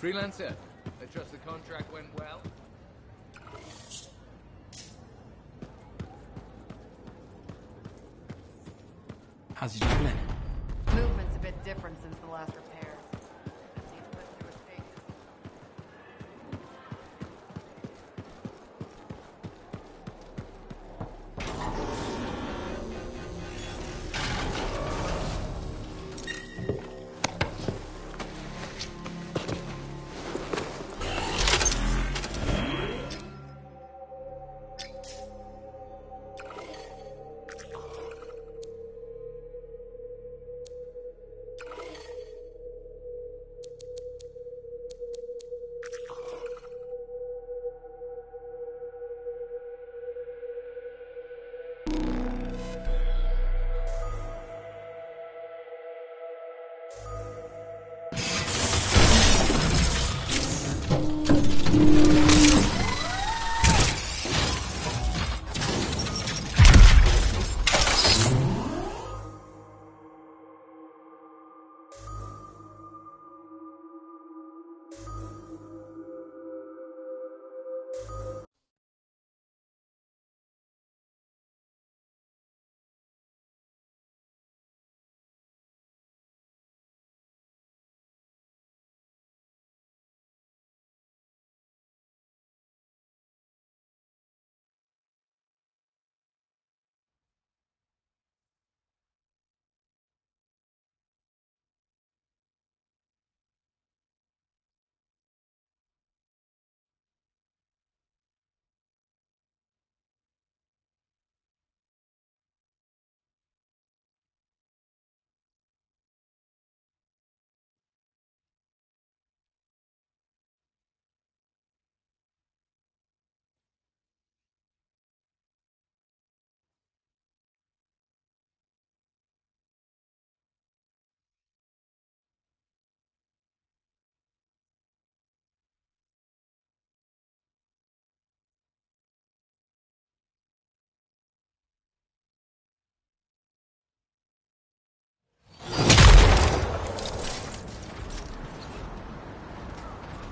Freelancer, I trust the contract went well? How's your job been? Movement's a bit different since the last repairs. Just need to put through his pages.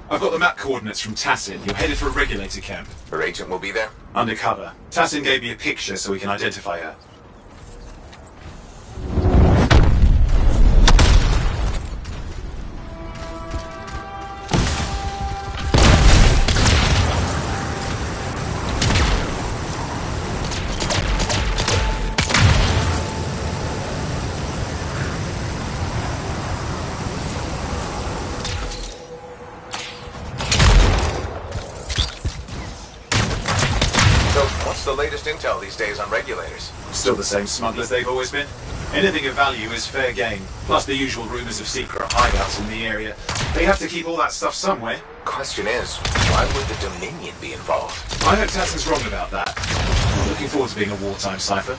I've got the map coordinates from Tassin. You're headed for a regulator camp. Her agent will be there? Undercover. Tassin gave me a picture so we can identify her. The latest intel these days on regulators. Still the same smugglers they've always been. Anything of value is fair game, plus the usual rumors of secret hideouts in the area. They have to keep all that stuff somewhere. Question is, why would the Dominion be involved? I hope Tassin's wrong about that. I'm looking forward to being a wartime cipher.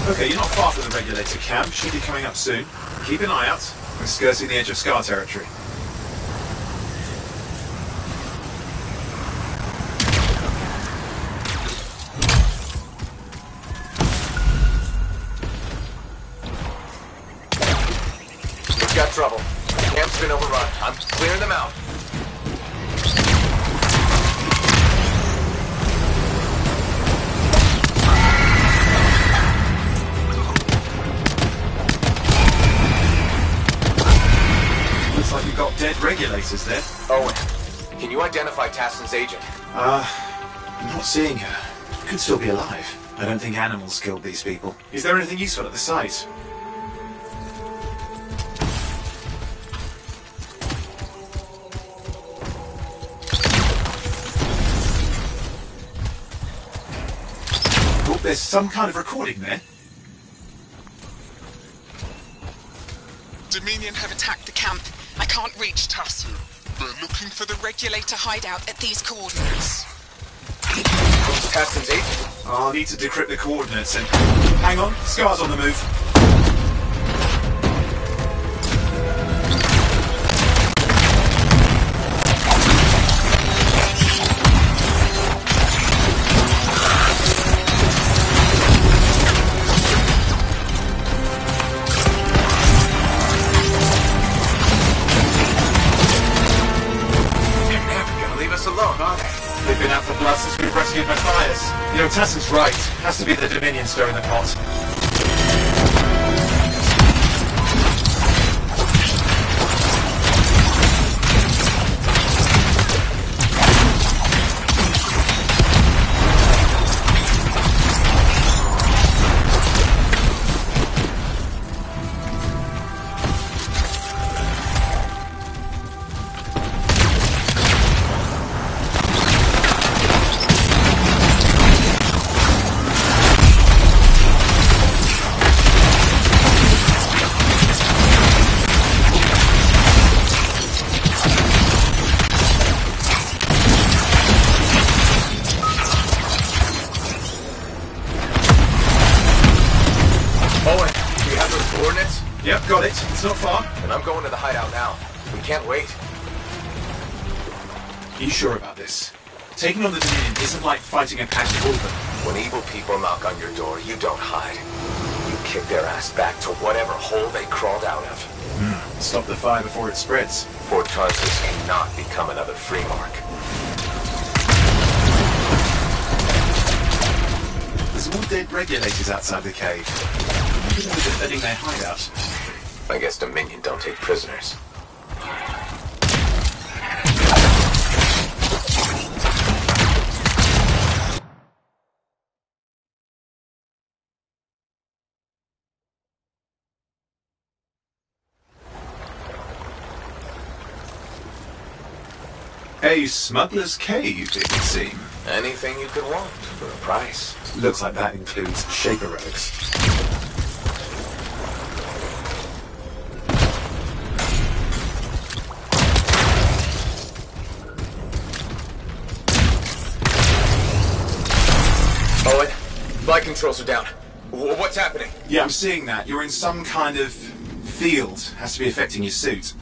Okay, you're not far from the regulator camp. Should be coming up soon. Keep an eye out. We're skirting the edge of Scar territory. We've got trouble. The camp's been overrun. I'm clearing them out. Like you've got dead regulators there. Owen, can you identify Tassin's agent? I'm not seeing her. Could still be alive. I don't think animals killed these people. Is there anything useful at the site? Oh, there's some kind of recording there. Dominion have attacked the camp. I can't reach Tassin. They're looking for the regulator hideout at these coordinates. Who's Tassin's agent? I'll need to decrypt the coordinates and... Hang on, Scar's on the move. You know, Tassin's right. Has to be the Dominion stirring the pot. Yep, got it. It's not far. And I'm going to the hideout now. We can't wait. Are you sure about this? Taking on the Dominion isn't like fighting a pack of wolves. When evil people knock on your door, you don't hide. You kick their ass back to whatever hole they crawled out of. Stop the fire before it spreads. Fort Tarsus cannot become another free mark. There's more dead regulators outside the cave. Maybe they're defending their hideout. I guess Dominion don't take prisoners. A smuggler's cave, it would seem. Anything you could want for a price. Looks like that includes shaker relics. Owen, flight controls are down. What's happening? Yeah, I'm seeing that. You're in some kind of field. Has to be affecting your suit.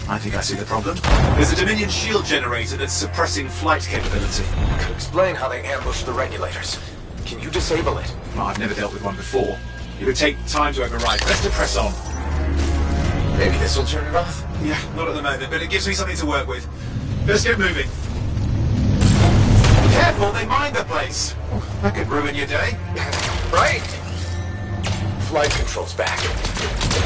I think I see the problem. There's a Dominion shield generator that's suppressing flight capability. Could explain how they ambushed the regulators. Can you disable it? Well, I've never dealt with one before. It would take time to override. Best to press on. Maybe this will turn it off? Yeah, not at the moment, but it gives me something to work with. Let's get moving. Careful, they mine the place. That could ruin your day. Right. Flight controls back.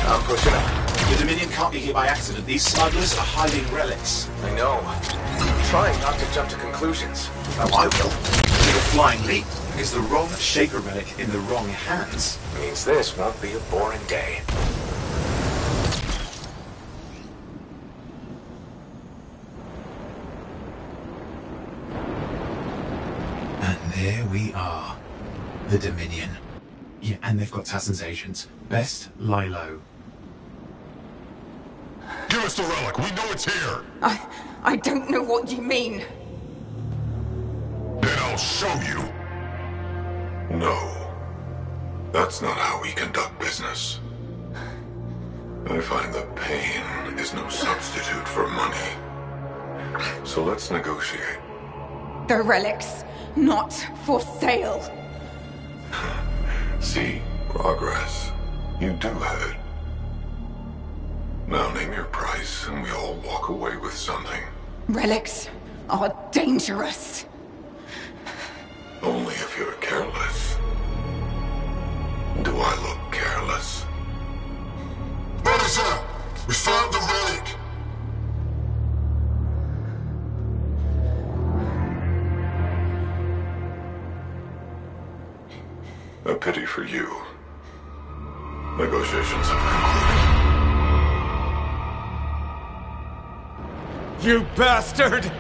I'm pushing up. The Dominion can't be here by accident. These smugglers are hiding relics. I know. I'm trying not to jump to conclusions. Oh, I will. With a flying leap is the wrong shaker relic in the wrong hands. Means this won't be a boring day. And there we are. The Dominion. Yeah, and they've got Tassin's agents. Best lie low. Give us the relic. We know it's here. I don't know what you mean. Then I'll show you. No. That's not how we conduct business. I find that pain is no substitute for money. So let's negotiate. The relics, not for sale. See, progress. You do have it. Now name your price, and we all walk away with something. Relics are dangerous. Only if you're careless. Do I look careless? Officer! We found the relic! A pity for you. Negotiations have concluded. You bastard!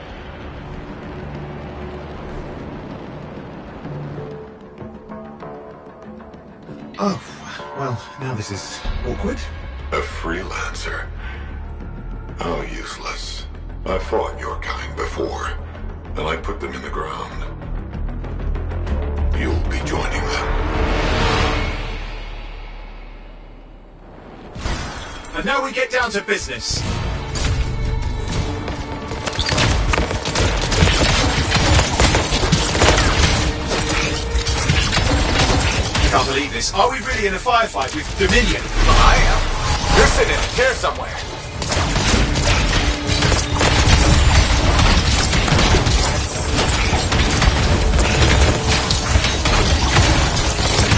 Oh, well, now this is awkward. A freelancer? How useless. I fought your kind before, and I put them in the ground. You'll be joining them. And now we get down to business. I can't believe this. Are we really in a firefight with Dominion? I am. You're sitting in a chair somewhere.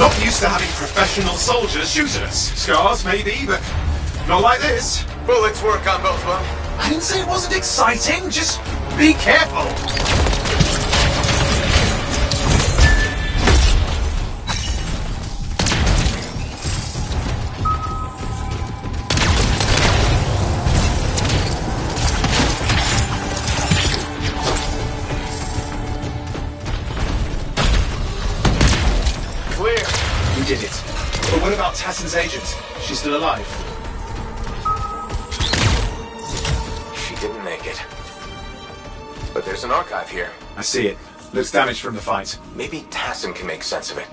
not used to having professional soldiers shoot at us. Scars, maybe, but not like this. Bullets work on both of them. I didn't say it wasn't exciting, just be careful. Clear. You did it. But what about Tassin's agent? She's still alive. She didn't make it. But there's an archive here. I see it. Looks damaged from the fight. Maybe Tassin can make sense of it.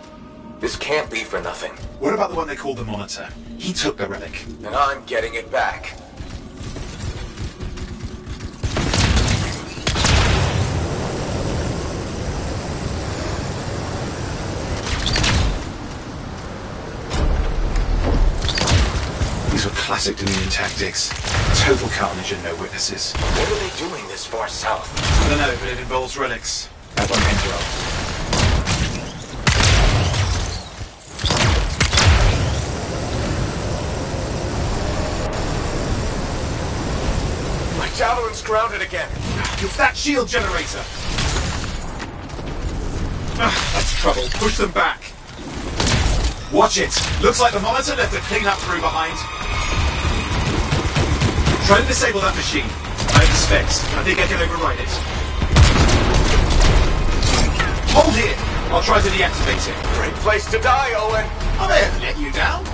This can't be for nothing. What about the one they call the Monitor? He took the relic. And I'm getting it back. These were classic Dominion tactics. Total carnage and no witnesses. What are they doing this far south? I don't know, but it involves relics. That one means well. My javelin's grounded again. It's that shield generator! That's trouble. Push them back. Watch it. Looks like the Monitor left a clean-up crew behind. Try to disable that machine. I have the specs. I think I can override it. Hold here. I'll try to deactivate it. Great place to die, Owen. I may have let you down.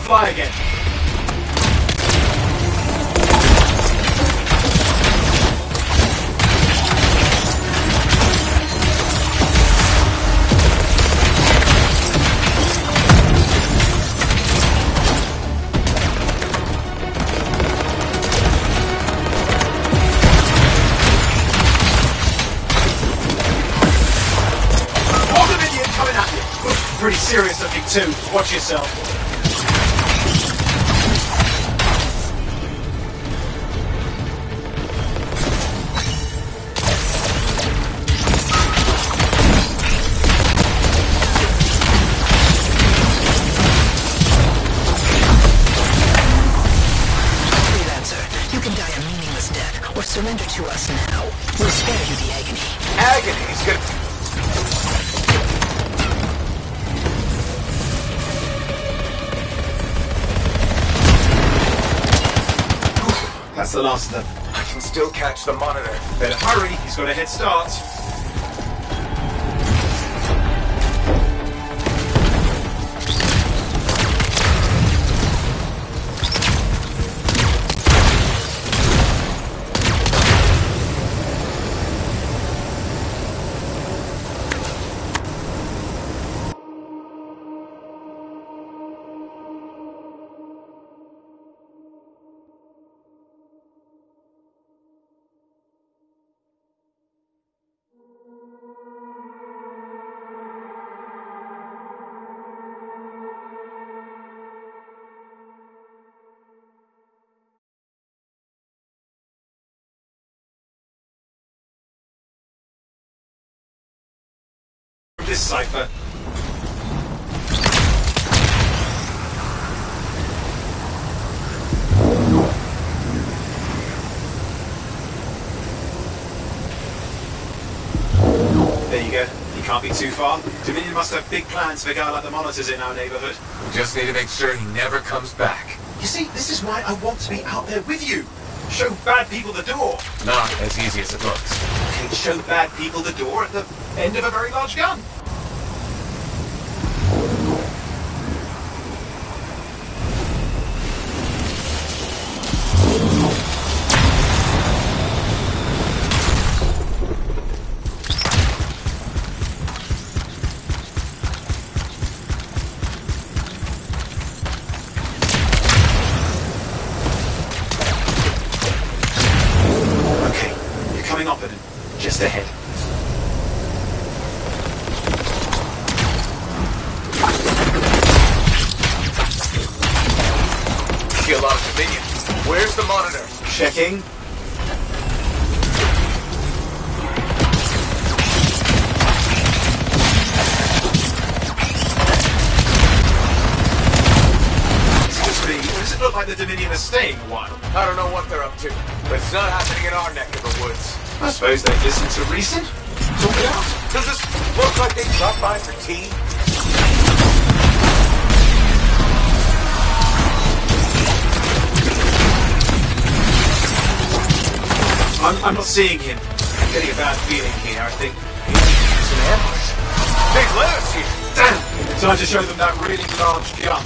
Fly again. More Dominion coming at you. Pretty serious looking too. Watch yourself. Surrender to us now. We'll spare you the agony. Agony's gonna... That's the last of them. I can still catch the Monitor. Better hurry, he's got a head start. This cipher. There you go. You can't be too far. Dominion must have big plans for a guy like the Monitors in our neighborhood. We just need to make sure he never comes back. You see, this is why I want to be out there with you. Show bad people the door. Not as easy as it looks. Okay, show bad people the door at the end of a very large gun. Evident. Just ahead. See a lot of Dominion. Where's the monitor? Checking. Does it look like the Dominion are staying a while? I don't know what they're up to, but it's not happening in our neck of the woods. I suppose they listened to recent. Talk it out. Does this look like they dropped by for tea? I'm not seeing him. I'm getting a bad feeling here. I think it's an ambush. They've let us here. Damn! Time to show them that really large gun.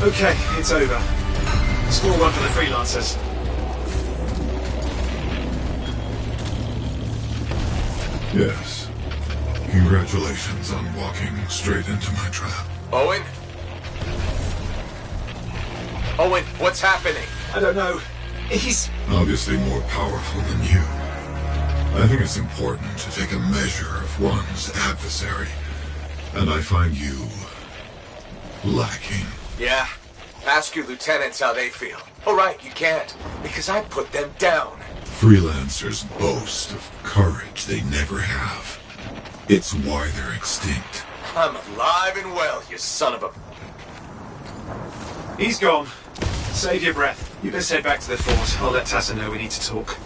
Okay, it's over. Small one for the freelancers. Yes. Congratulations on walking straight into my trap. Owen? Owen, what's happening? I don't know. He's... Obviously more powerful than you. I think it's important to take a measure of one's adversary. And I find you... lacking. Yeah. Ask your lieutenants how they feel. Oh, right, you can't. Because I put them down. Freelancers boast of courage they never have. It's why they're extinct. I'm alive and well, you son of a... He's gone. Save your breath. You best head back to the fort. I'll let Tassa know we need to talk.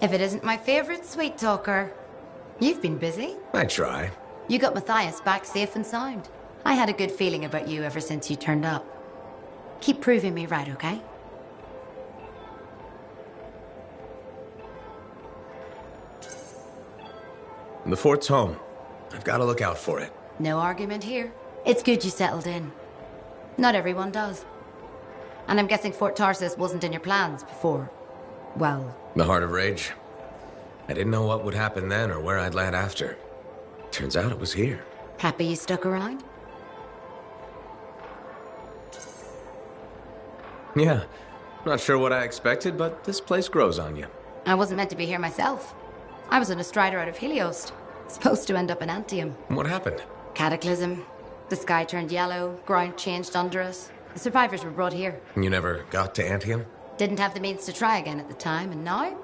If it isn't my favorite sweet talker. You've been busy. I try. You got Matthias back safe and sound. I had a good feeling about you ever since you turned up. Keep proving me right, okay? The fort's home. I've got to look out for it. No argument here. It's good you settled in. Not everyone does. And I'm guessing Fort Tarsus wasn't in your plans before. Well... The Heart of Rage. I didn't know what would happen then or where I'd land after. Turns out it was here. Happy you stuck around? Yeah. Not sure what I expected, but this place grows on you. I wasn't meant to be here myself. I was on a strider out of Helios. Supposed to end up in Antium. What happened? Cataclysm. The sky turned yellow, ground changed under us. The survivors were brought here. You never got to Antium? Didn't have the means to try again at the time, and now?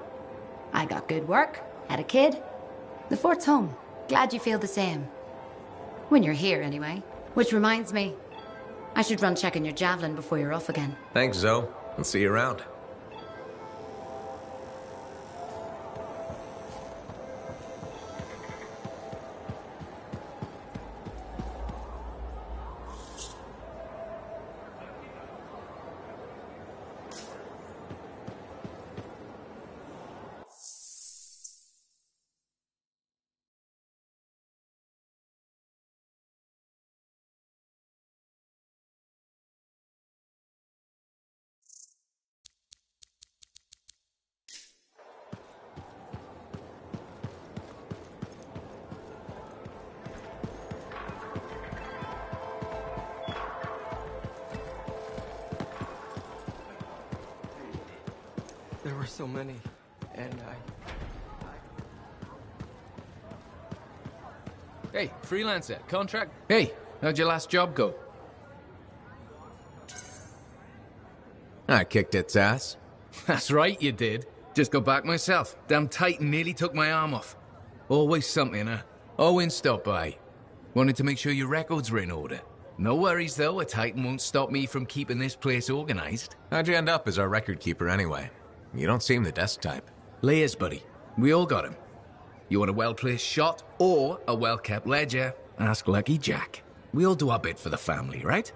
I got good work, had a kid. The fort's home. Glad you feel the same. When you're here, anyway. Which reminds me, I should run check on your javelin before you're off again. Thanks, Zoe. I'll see you around. There were so many, and Hey, freelancer, contract? Hey, how'd your last job go? I kicked its ass. That's right, you did. Just got back myself. Damn Titan nearly took my arm off. Always something, huh? Owen stopped by. Wanted to make sure your records were in order. No worries, though. A Titan won't stop me from keeping this place organized. How'd you end up as our record keeper anyway? You don't seem the desk type. Layers, buddy. We all got him. You want a well-placed shot or a well-kept ledger? Ask Lucky Jack. We all do our bit for the family, right?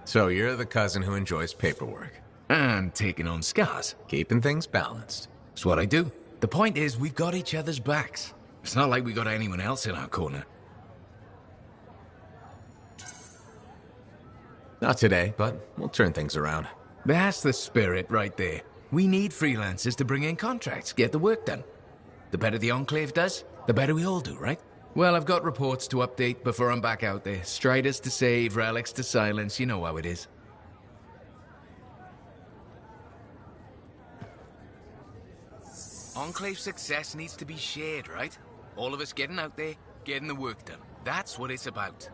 So you're the cousin who enjoys paperwork. And taking on scars. Keeping things balanced. That's what I do. The point is, we've got each other's backs. It's not like we got anyone else in our corner. Not today, but we'll turn things around. That's the spirit right there. We need freelancers to bring in contracts, get the work done. The better the Enclave does, the better we all do, right? Well, I've got reports to update before I'm back out there. Striders to save, relics to silence, you know how it is. Enclave success needs to be shared, right? All of us getting out there, getting the work done. That's what it's about.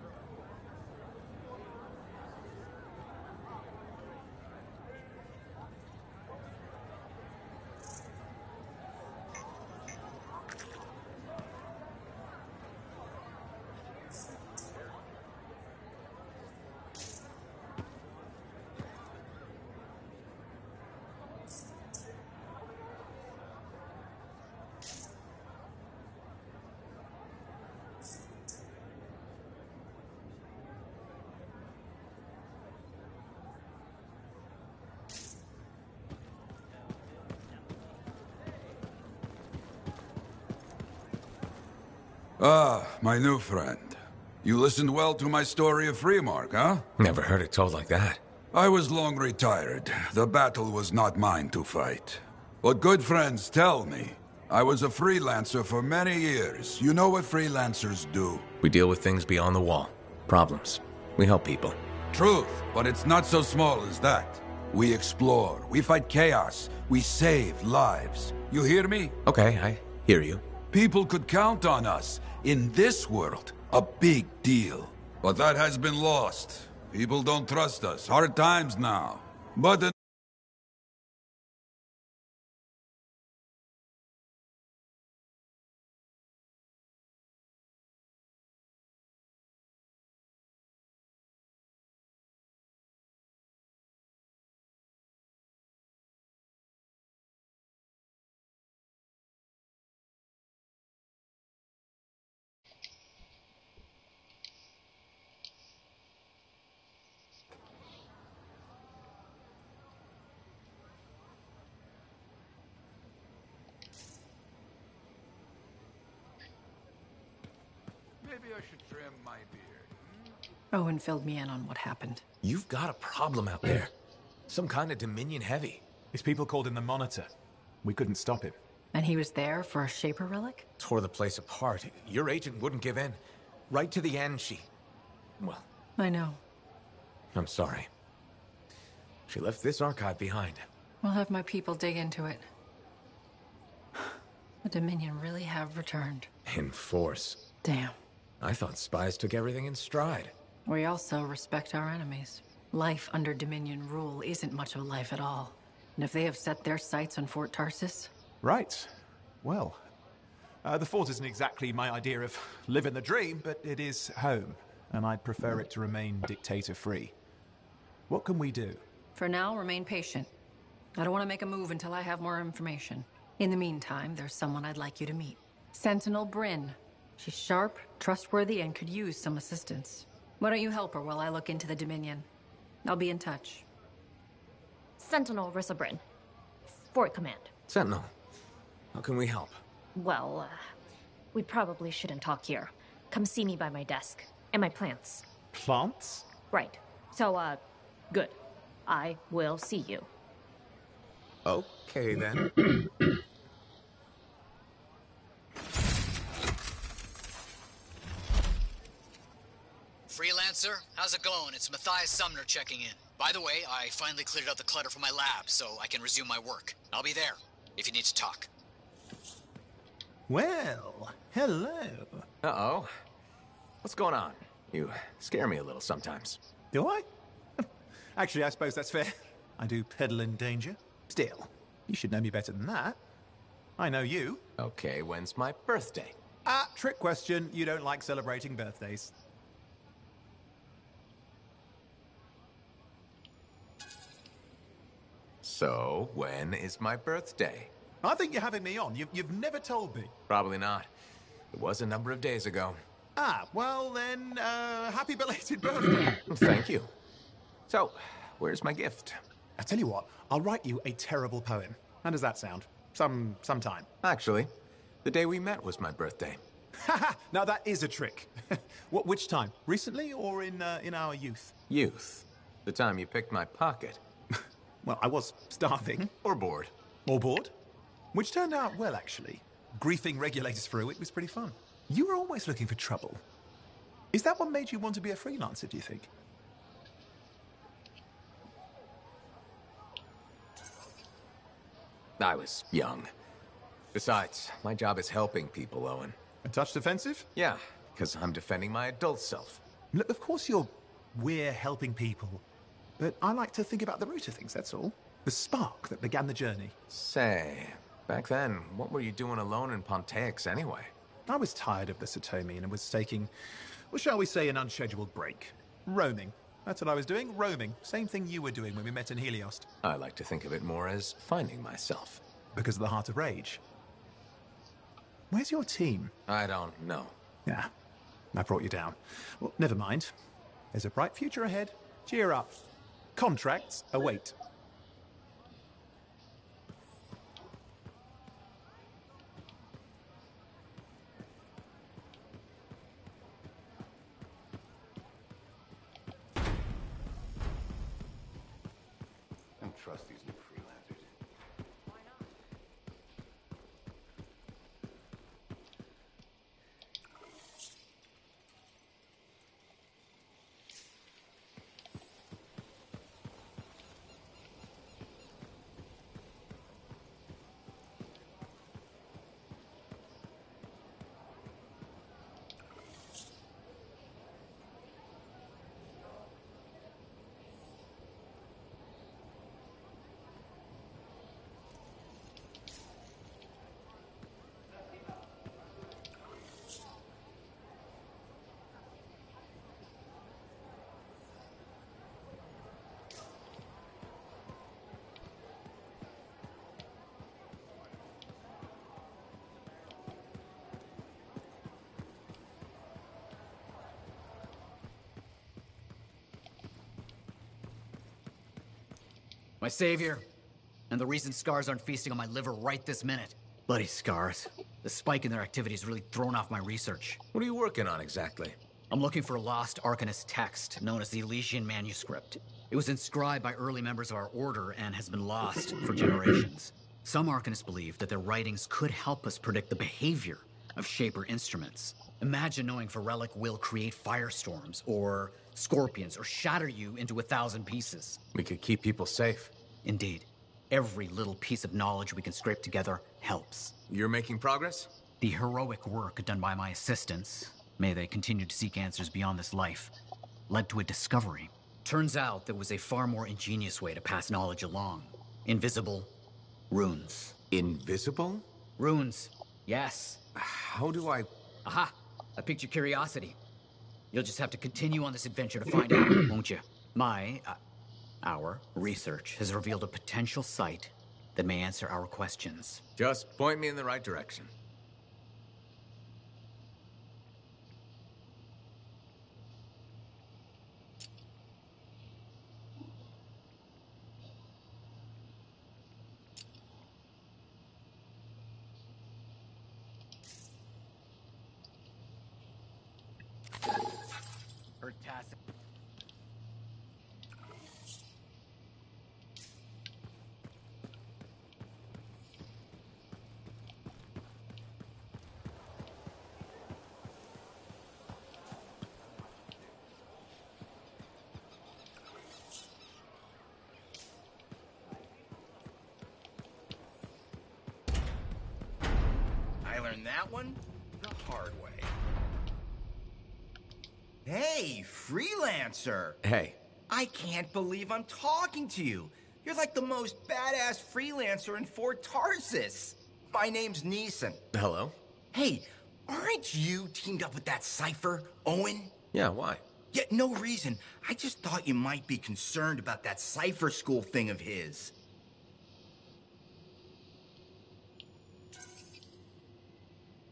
Ah, my new friend. You listened well to my story of Freemark, huh? Never heard it told like that. I was long retired. The battle was not mine to fight. But good friends tell me. I was a freelancer for many years. You know what freelancers do? We deal with things beyond the wall. Problems. We help people. Truth, but it's not so small as that. We explore, we fight chaos, we save lives. You hear me? Okay, I hear you. People could count on us. In this world, a big deal. But that has been lost. People don't trust us. Hard times now. But Maybe I should trim my beard. Owen filled me in on what happened. You've got a problem out there. Some kind of Dominion heavy. His people called him the Monitor. We couldn't stop him. And he was there for a Shaper relic? Tore the place apart. Your agent wouldn't give in. Right to the end, well, I know. I'm sorry. She left this archive behind. I'll have my people dig into it. The Dominion really have returned. In force. Damn. I thought spies took everything in stride. We also respect our enemies. Life under Dominion rule isn't much of a life at all. And if they have set their sights on Fort Tarsis... Right. Well, the fort isn't exactly my idea of living the dream, but it is home, and I'd prefer it to remain dictator-free. What can we do? For now, remain patient. I don't want to make a move until I have more information. In the meantime, there's someone I'd like you to meet. Sentinel Bryn. She's sharp, trustworthy, and could use some assistance. Why don't you help her while I look into the Dominion? I'll be in touch. Sentinel Rissa Bryn. Fort Command. Sentinel, how can we help? Well, we probably shouldn't talk here. Come see me by my desk. And my plants. Plants? Right. So, good. I will see you. Okay, then. Freelancer, how's it going? It's Matthias Sumner checking in. By the way, I finally cleared out the clutter from my lab, so I can resume my work. I'll be there, if you need to talk. Well, hello. Uh-oh. What's going on? You scare me a little sometimes. Do I? Actually, I suppose that's fair. I do peddle in danger. Still, you should know me better than that. I know you. Okay, when's my birthday? Trick question. You don't like celebrating birthdays. So, when is my birthday? I think you're having me on. You've never told me. Probably not. It was a number of days ago. Well then, happy belated birthday. Thank you. So, where's my gift? I tell you what, I'll write you a terrible poem. How does that sound? Sometime. Actually, the day we met was my birthday. Haha, now that is a trick. Which time? Recently or in our youth? Youth. The time you picked my pocket. Well, I was starving. Or bored. Or bored. Which turned out well, actually. Griefing regulators through it was pretty fun. You were always looking for trouble. Is that what made you want to be a freelancer, do you think? I was young. Besides, my job is helping people, Owen. A touch defensive? Yeah, because I'm defending my adult self. Look, of course we're helping people. But I like to think about the root of things, that's all. The spark that began the journey. Say, back then, what were you doing alone in Pontaix anyway? I was tired of the Satomian and was taking, well, shall we say, an unscheduled break. Roaming. That's what I was doing, roaming. Same thing you were doing when we met in Heliost. I like to think of it more as finding myself. Because of the Heart of Rage. Where's your team? I don't know. Yeah, I brought you down. Well, never mind. There's a bright future ahead. Cheer up. Contracts await. Don't trust these new freelancers. Why not? My savior, and the reason scars aren't feasting on my liver right this minute. Bloody scars. The spike in their activity has really thrown off my research. What are you working on exactly? I'm looking for a lost Arcanist text known as the Elysian Manuscript. It was inscribed by early members of our order and has been lost for generations. Some Arcanists believe that their writings could help us predict the behavior of Shaper instruments. Imagine knowing if a relic will create firestorms, or scorpions, or shatter you into 1,000 pieces. We could keep people safe. Indeed. Every little piece of knowledge we can scrape together helps. You're making progress? The heroic work done by my assistants, may they continue to seek answers beyond this life, led to a discovery. Turns out there was a far more ingenious way to pass knowledge along. Invisible runes. Invisible? Runes, yes. How do I... Aha! I piqued your curiosity. You'll just have to continue on this adventure to find out, won't you? Our research has revealed a potential site that may answer our questions. Just point me in the right direction. That one the hard way. Hey, freelancer! Hey. I can't believe I'm talking to you. You're like the most badass freelancer in Fort Tarsis. My name's Neeson. Hello? Hey, aren't you teamed up with that cipher, Owen? Yeah, why? Yeah, no reason. I just thought you might be concerned about that cipher school thing of his.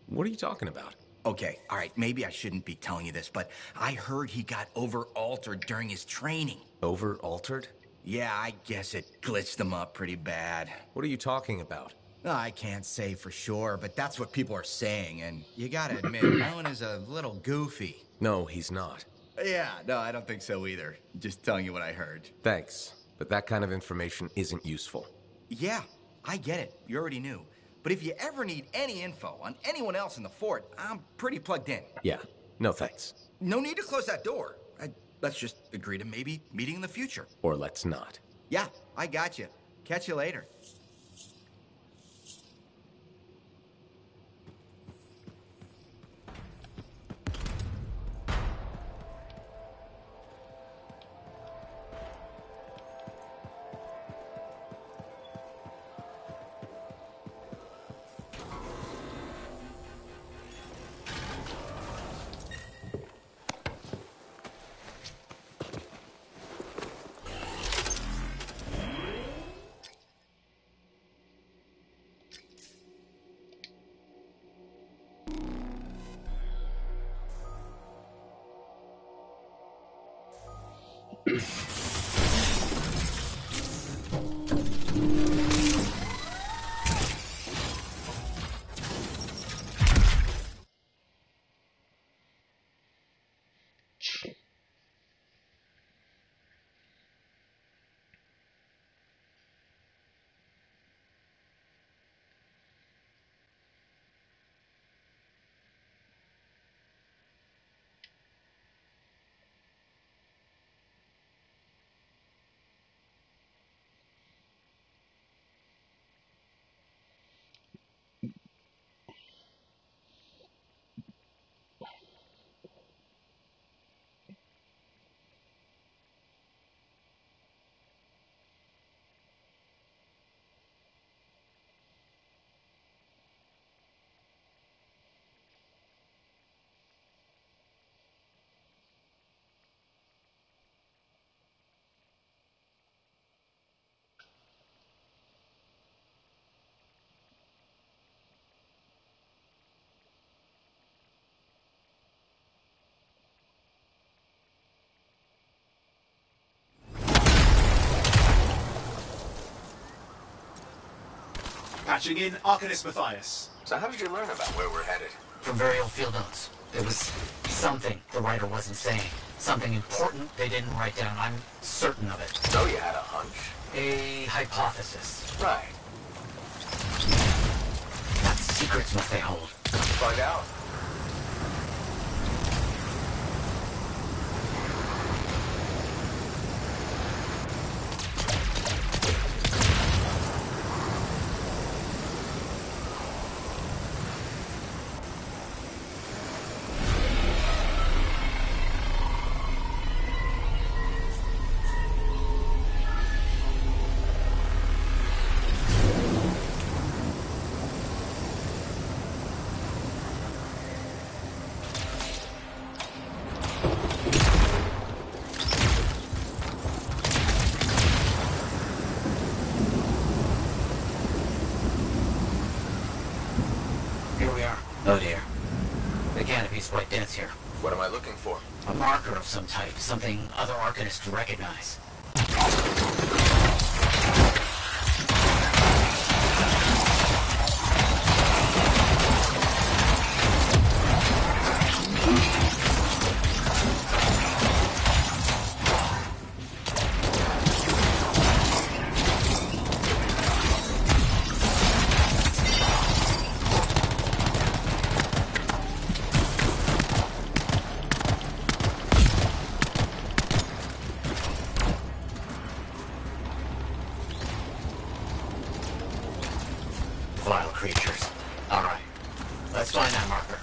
What are you talking about? Okay, all right, maybe I shouldn't be telling you this, but I heard he got over-altered during his training. Over-altered? Yeah, I guess it glitched him up pretty bad. What are you talking about? I can't say for sure, but that's what people are saying, and you gotta admit, Owen is a little goofy. No, he's not. Yeah, no, I don't think so either. Just telling you what I heard. Thanks, but that kind of information isn't useful. Yeah, I get it. You already knew. But if you ever need any info on anyone else in the fort, I'm pretty plugged in. Yeah, no thanks. No need to close that door. Let's just agree to maybe meeting in the future. Or let's not. Yeah, I got you. Catch you later. Patching in Arcanist Matthias. So how did you learn about where we're headed? From very old field notes. There was something the writer wasn't saying. Something important they didn't write down. I'm certain of it. So you had a hunch? A hypothesis. Right. What secrets must they hold? Find out. Oh dear. The canopy's quite dense here. What am I looking for? A marker of some type. Something other Arcanists recognize. Vile creatures. Alright. Let's find that marker.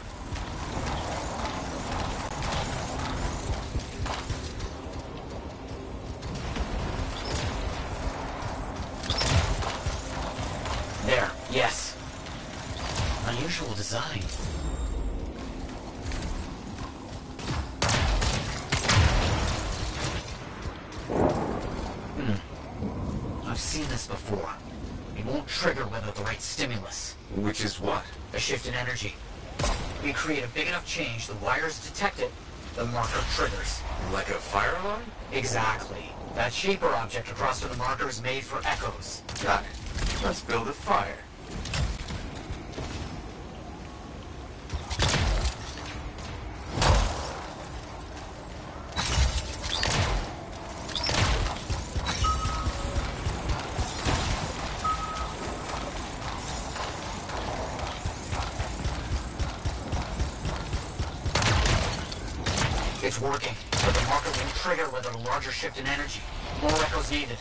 There. Yes. Unusual design. I've seen this before. It won't trigger without the right stimulus. Which is what? A shift in energy. We create a big enough change, the wires detect it, the marker triggers. Like a fire alarm? Exactly. That shaper object across from the marker is made for echoes. Got it. Let's build a fire. It's working, but the marker won't trigger without a larger shift in energy. More echoes needed.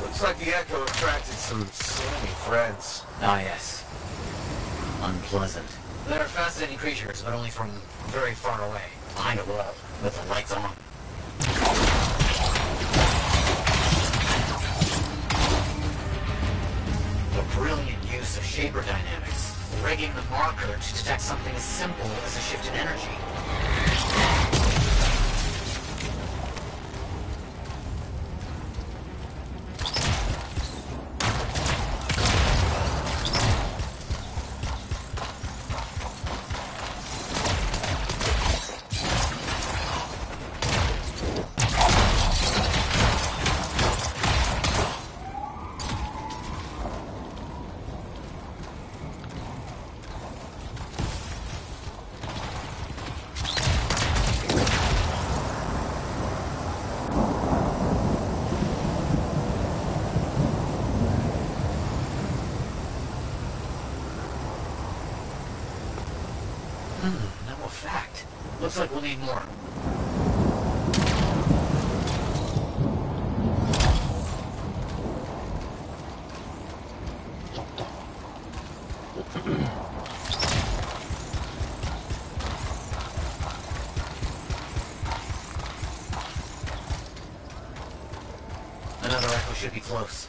Looks like the echo attracted some slimy friends. Ah, yes. Unpleasant. They're fascinating creatures, but only from very far away, behind a wall, with the lights on. A brilliant use of shaper dynamics, rigging the marker to detect something as simple as a shift in energy. No effect. Looks like we'll need more. Another echo should be close.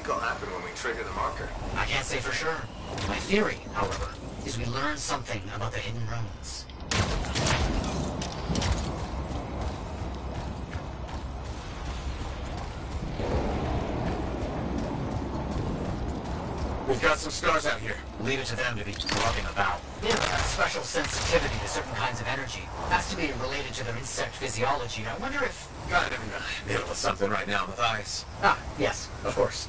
will happen when we trigger the marker? I can't say for sure. My theory, however, is we learn something about the hidden runes. We've got some stars out here. Leave it to them to be rubbing about. They have a special sensitivity to certain kinds of energy. Has to be related to their insect physiology. I wonder if... Kind of in the middle of something right now, Matthias. Ah, yes, of course.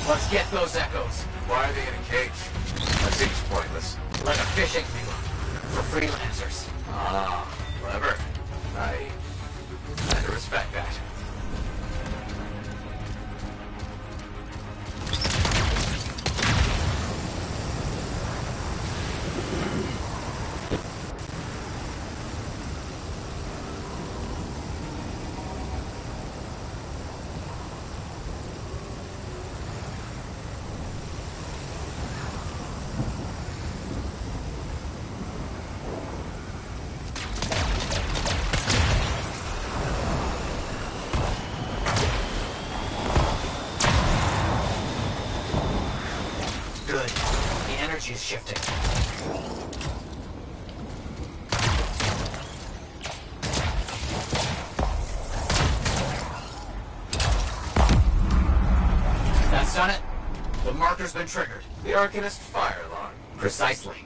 Let's get those echoes. Why are they in a cage? That seems pointless. Like a fishing reel for freelancers. Ah, clever. I respect that. Good. The energy is shifting. That's done it. The marker's been triggered. The Arcanist fire alarm. Precisely.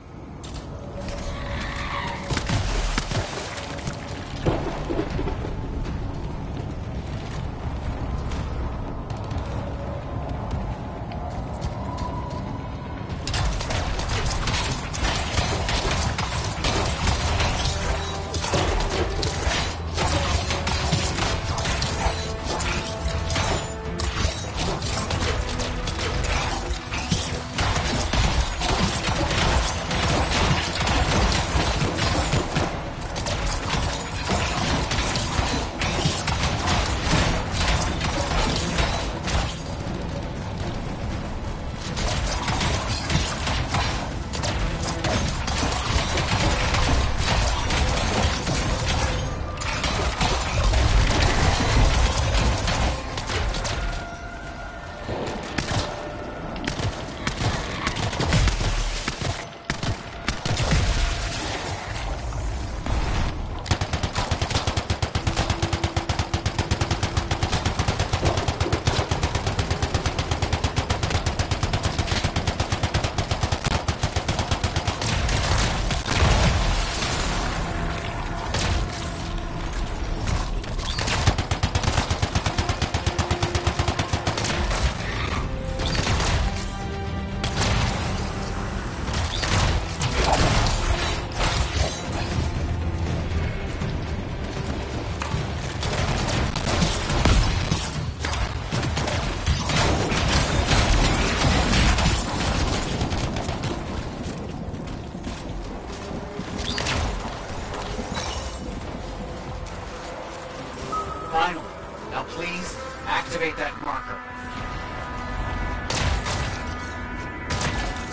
Finally. Now please, activate that marker.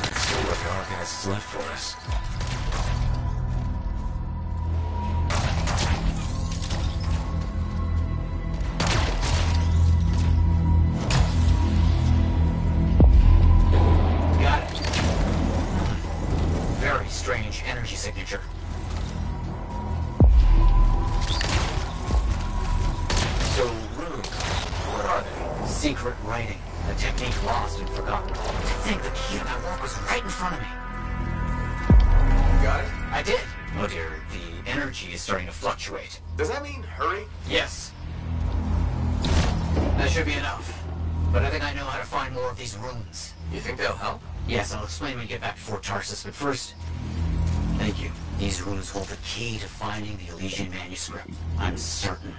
Let's see what the Arcanist has left for us. Secret writing. A technique lost and forgotten. To think the key to my work was right in front of me. You got it? I did. Oh dear, the energy is starting to fluctuate. Does that mean hurry? Yes. That should be enough. But I think I know how to find more of these runes. You think they'll help? Yes, I'll explain when we get back to Fort Tarsus, but first, thank you. These runes hold the key to finding the Elysian manuscript. I'm certain.